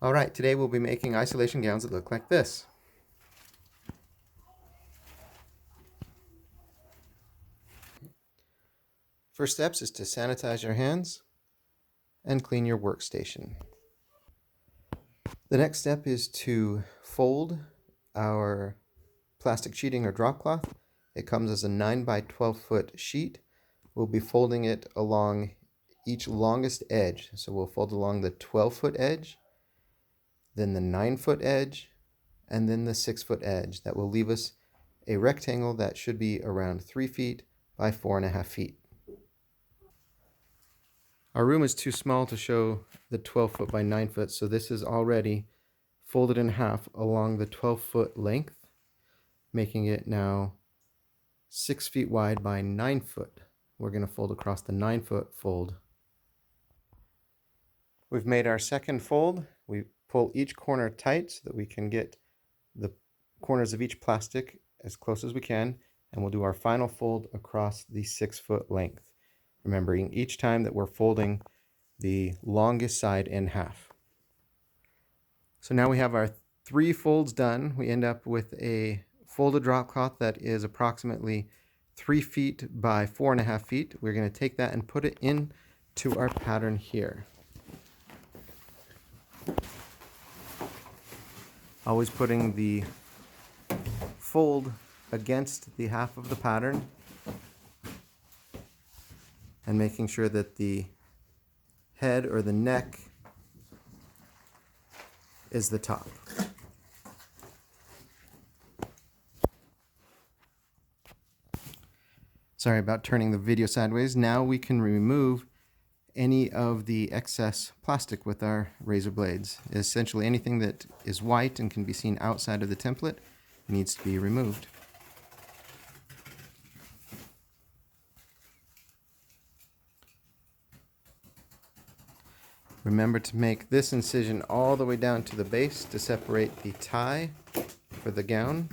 All right, today we'll be making isolation gowns that look like this. First steps is to sanitize your hands and clean your workstation. The next step is to fold our plastic sheeting or drop cloth. It comes as a 9 by 12 foot sheet. We'll be folding it along each longest edge. So we'll fold along the 12-foot edge, then the 9-foot edge, and then the 6-foot edge. That will leave us a rectangle that should be around 3 feet by 4.5 feet. Our room is too small to show the 12-foot by 9-foot, so this is already folded in half along the 12-foot length, making it now 6 feet wide by 9 foot. We're going to fold across the 9-foot fold. We've made our second fold. We pull each corner tight so that we can get the corners of each plastic as close as we can, and we'll do our final fold across the 6-foot length, remembering each time that we're folding the longest side in half. So now we have our 3 folds done. We end up with a folded drop cloth that is approximately 3 feet by 4.5 feet. We're going to take that and put it into our pattern here. Always putting the fold against the half of the pattern and making sure that the head or the neck is the top. Sorry about turning the video sideways. Now we can remove any of the excess plastic with our razor blades. Essentially anything that is white and can be seen outside of the template needs to be removed. Remember to make this incision all the way down to the base to separate the tie for the gown.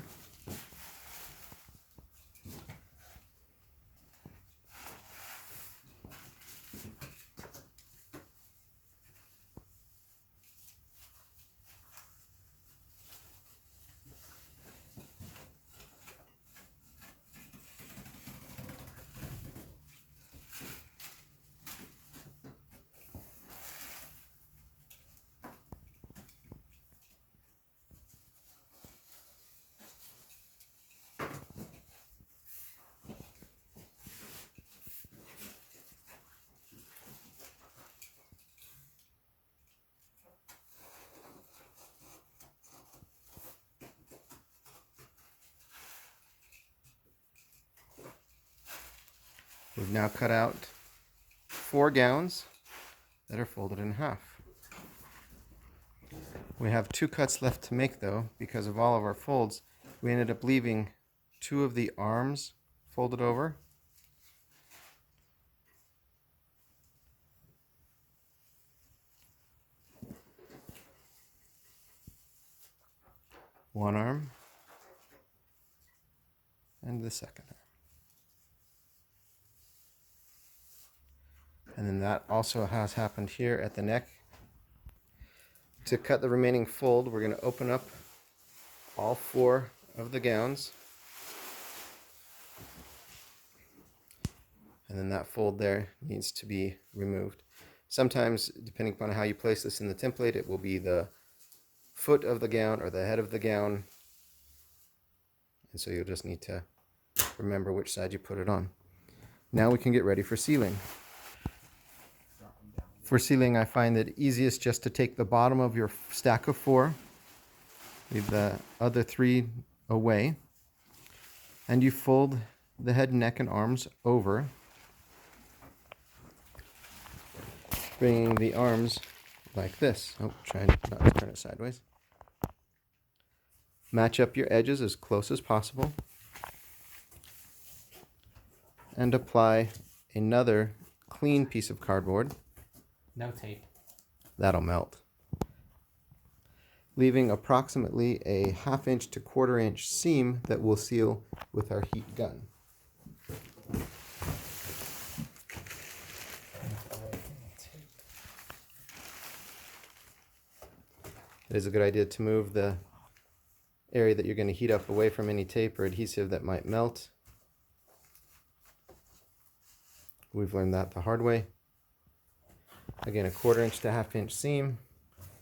We've now cut out 4 gowns that are folded in half. We have 2 cuts left to make though. Because of all of our folds, we ended up leaving 2 of the arms folded over. One arm and the second arm. And then that also has happened here at the neck. To cut the remaining fold, we're going to open up all 4 of the gowns. And then that fold there needs to be removed. Sometimes, depending upon how you place this in the template, it will be the foot of the gown or the head of the gown. And so you'll just need to remember which side you put it on. Now we can get ready for sealing. For sealing, I find it easiest just to take the bottom of your stack of 4, leave the other 3 away, and you fold the head, neck, and arms over, bringing the arms like this. Oh, try not to turn it sideways. Match up your edges as close as possible, and apply another clean piece of cardboard. No tape. That'll melt. Leaving approximately a 1/2 inch to 1/4 inch seam that will seal with our heat gun. It is a good idea to move the area that you're going to heat up away from any tape or adhesive that might melt. We've learned that the hard way. Again, a 1/4 inch to 1/2 inch seam.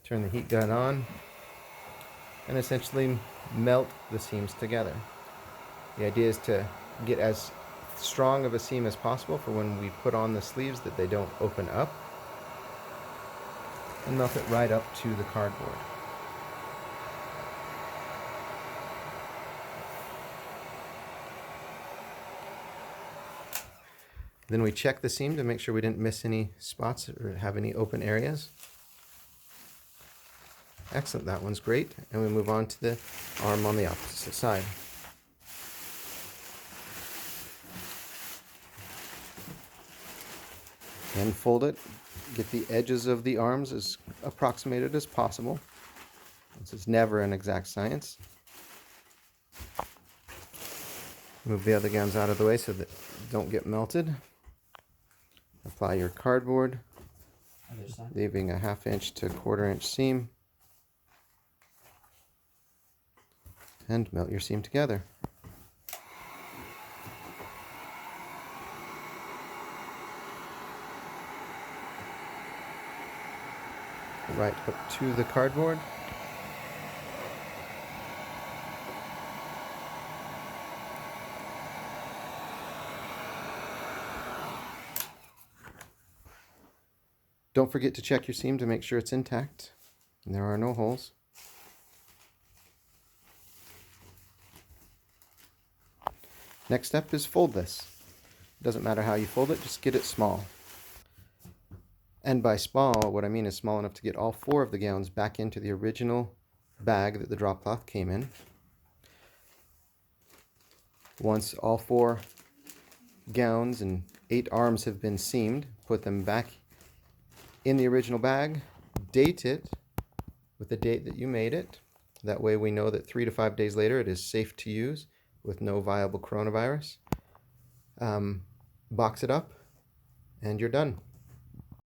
Turn the heat gun on and essentially melt the seams together. The idea is to get as strong of a seam as possible for when we put on the sleeves that they don't open up, and melt it right up to the cardboard. Then we check the seam to make sure we didn't miss any spots or have any open areas. Excellent, that one's great. And we move on to the arm on the opposite side. And fold it. Get the edges of the arms as approximated as possible. This is never an exact science. Move the other gowns out of the way so that they don't get melted. Apply your cardboard, leaving a 1/2 inch to 1/4 inch seam, and melt your seam together. Right up to the cardboard. Don't forget to check your seam to make sure it's intact and there are no holes. Next step is fold this. It doesn't matter how you fold it, just get it small. And by small, what I mean is small enough to get all 4 of the gowns back into the original bag that the drop cloth came in. Once all 4 gowns and 8 arms have been seamed, put them back in the original bag, date it with the date that you made it. That way we know that 3 to 5 days later it is safe to use with no viable coronavirus. Box it up and you're done.